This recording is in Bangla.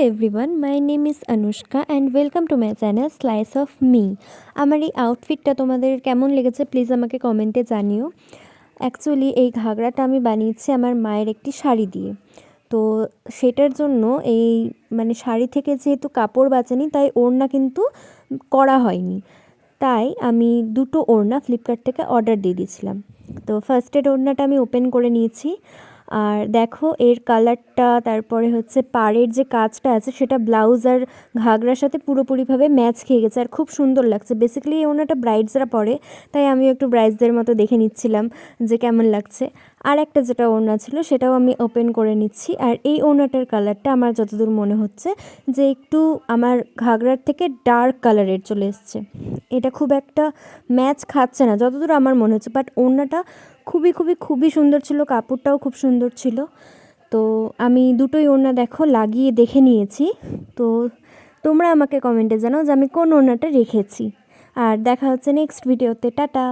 Everyone, my name is Anushka and welcome to my channel slice of me. আমার এই আউটফিটটা তোমাদের কেমন লেগেছে প্লিজ আমাকে কমেন্টে জানিও। অ্যাকচুয়ালি এই ঘাগরাটা আমি বানিয়েছি আমার মায়ের একটি শাড়ি দিয়ে। তো সেটার জন্য এই শাড়ি থেকে যেহেতু কাপড় বাঁচেনি তাই ওড়না কিন্তু করা হয়নি, তাই আমি দুটো ওড়না ফ্লিপকার্ট থেকে অর্ডার দিয়ে দিয়েছিলাম। তো ফার্স্টের ওড়নাটা আমি ওপেন করে নিয়েছি, আর দেখো এর কালারটা, তারপরে হচ্ছে পাড়ের যে কাজটা আছে সেটা ব্লাউজ আর ঘাগরার সাথে পুরোপুরিভাবে ম্যাচ খেয়ে গেছে আর খুব সুন্দর লাগছে। বেসিক্যালি এই ওড়নাটা ব্রাইডসরা পরে, তাই আমিও একটু ব্রাইডসদের মতো দেখে নিচ্ছিলাম যে কেমন লাগছে। আর একটা যেটা ওড়না ছিল সেটাও আমি ওপেন করে নিচ্ছি, আর এই ওড়নাটার কালারটা আমার যতদূর মনে হচ্ছে যে একটু আমার ঘাগরার থেকে ডার্ক কালারের চলে এসছে। এটা খুব একটা ম্যাচ খাচ্ছে না যতদূর আমার মনে হচ্ছে, বাট ওড়নাটা খুবই খুবই খুবই সুন্দর ছিল, কাপড়টাও খুব সুন্দর ছিল। তো আমি দুটোই ওড়না দেখো লাগিয়ে দেখে নিয়েছি। তো তোমরা আমাকে কমেন্টে জানাও যে আমি কোন ওড়নাটা রেখেছি। আর দেখা হচ্ছে নেক্সট ভিডিওতে। টাটা।